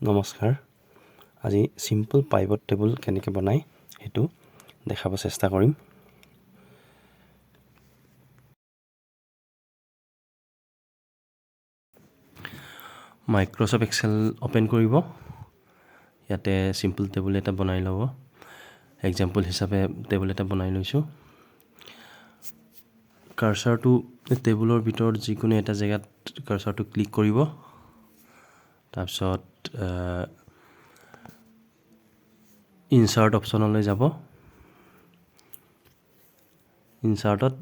নমস্কাৰ আজি simple pivot table কেনেকৈ বনাই হেতু দেখাব চেষ্টা কৰিম মাইক্ৰসফট এক্সেল ওপেন কৰিব ইয়াতে সিম্পল টেবল এটা বনাই লব এক্সাম্পল হিচাপে টেবল এটা বনাই লৈছো কাৰ্সৰটো টেবুলৰ ভিতৰত যিকোনো এটা জায়গাত কাৰ্সৰটো ক্লিক কৰিব তাৰপিছত ইনসাৰ্ট অপচনলৈ যাব ইনসাৰ্টত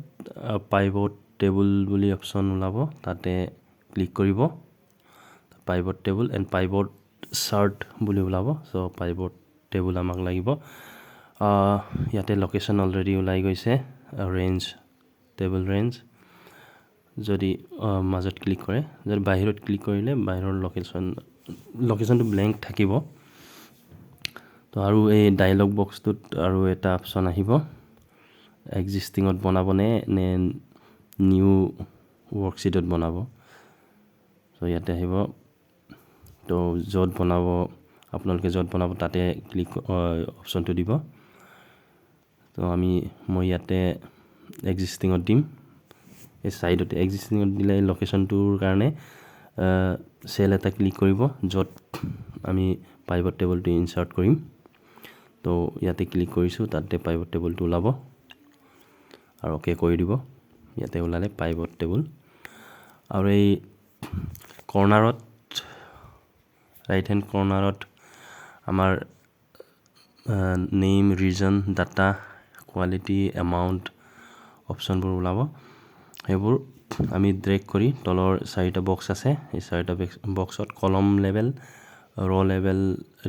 পাইভট টেবল বুলি অপচন ওলাব তাতে ক্লিক কৰিব pivot table and pivot chart বুলি ওলাব সো পাইভট টেবল আমাক লাগিব ইয়াতে লোকেশন অলৰেডি ওলাই গৈছে ৰেঞ্জ টেবল ৰেঞ্জ যদি মাজত ক্লিক কৰে যদি বাহিৰত ক্লিক কৰিলে বাহিৰৰ লোকেশনটো ব্ল্যাঙ্ক থাকিব তো আৰু এই ডায়লগ বক্সটোত আৰু এটা অপচন আহিব এক্সিস্টিংত বনাবনে নে নিউ ওয়ার্কশিটত বনাব সো ইয়াতে আহিব তো যত বনাব আপোনালোকে যত বনাব তাতে ক্লিক অপচনটো দিব তো মই ইয়াতে এক্সিস্টিংত দিম এই সাইডতে এক্সিস্টিংত দিলে লোকেশনটোৰ কাৰণে সেল এটা ক্লিক কৰিব যত আমি পাইভট টেবলটো ইনসাৰ্ট কৰিম তো ইয়াতে ক্লিক কৰিছো তাতে পাইভট টেবলটো ওলাব আৰু ওকে কৰি দিব ইয়াতে ওলালে পাইভট টেবল আৰু এই কৰ্নাৰত ৰাইট হ্যান্ড কৰ্নাৰত আমাৰ name region data quality amount অপচনবোৰ ওলাব সেইবোৰ আমি ড্ৰেগ কৰি তলৰ চাৰিটা বক্স আছে এই চাৰিটা বক্সত কলম লেভেল ৰ লেভেল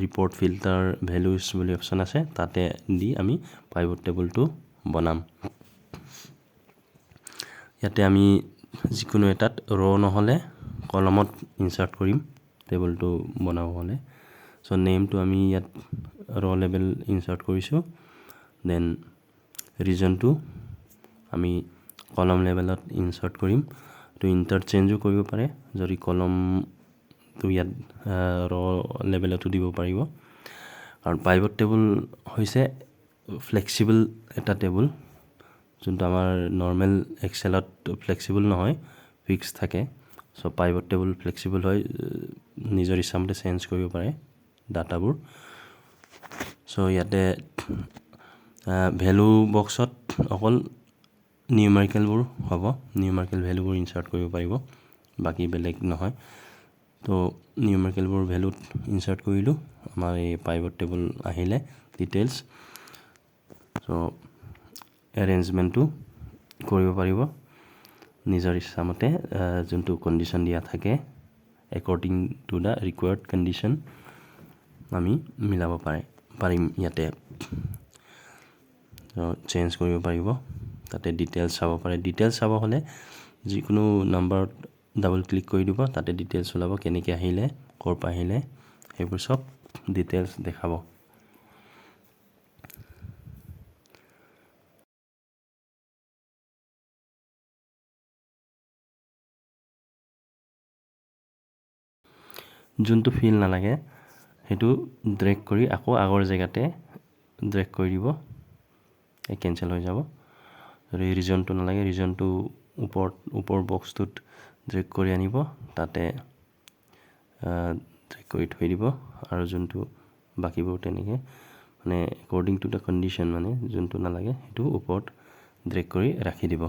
ৰিপোৰ্ট ফিল্টাৰ ভ্যালুজ বুলি অপচন আছে তাতে দি আমি পাইভট টেবলটো বনাম ইয়াতে আমি যিকোনো এটাত ৰ নহলে কলমত ইনসাৰ্ট কৰিম টেবলটো বনাব হলে সো নেমটো আমি ইয়াত ৰ লেভেল ইনসাৰ্ট কৰিছো দেন ৰিজনটো আমি কলম লেভেলত ইনসাৰ্ট কৰিম তো ইন্টাৰচেঞ্জও কৰিব পাৰে যদি কলম তো ইয়াত ৰ লেভেলতো দিব পাৰিব কাৰণ পাইভট টেবল হৈছে ফ্লেক্সিবল এটা টেবল যোনটো আমাৰ নৰ্মেল এক্সেলত ফ্লেক্সিবল নহয় ফিক্স থাকে সো পাইভট টেবল ফ্লেক্সিবল হয় নিজৰ ইচ্ছামতে চেঞ্জ কৰিব পাৰে ডাটাবোৰ সো ইয়াতে ভ্যালু বক্সত অকল নিউমেৰিকেলবোৰ হ'ব নিউমেৰিকেল ভ্যালুবোৰ ইনসাৰ্ট কৰিব পাৰিব বাকি বেলেগ নহয় তো নিউমেৰিকেলবোৰ ভ্যালুত ইনসাৰ্ট কৰিলো আমাৰ এই পাইভট টেবল আহিলে ডিটেইলছ সো এৰেঞ্জমেন্টটো কৰিব পাৰিব নিজৰ ইচ্ছামতে যোনটো কন্ডিশন দিয়া থাকে according to the required condition আমি মিলাব পাৰিম ইয়াতে চেঞ্জ কৰিব পাৰিব তাতে ডিটেইলছ চাব পাৰে ডিটেইলছ চাব হলে যিকোনো নাম্বাৰত ডাবল ক্লিক কৰি দিব তাতে ডিটেইলছ ওলাব কেনেকৈ আহিলে কৰ পৰা আহিলে সেইবোৰ সব ডিটেইলছ দেখাব যোনটো ফিল নালাগে হেতু ড্ৰেগ কৰি আকৌ আগৰ জায়গাতে ড্ৰেগ কৰি দিব এই কেনসেল হৈ যাব ৰিজনটো নালাগে ৰিজনটো ওপৰ বক্সটোত ড্ৰেগ কৰি আনিব তাতে ড্ৰেগ কৰি থৈ দিব আৰু যোনটো বাকিবোৰ তেনেকে মানে according to the condition মানে যোনটো নালাগে হেতু ওপৰত ড্ৰেগ কৰি ৰাখি দিব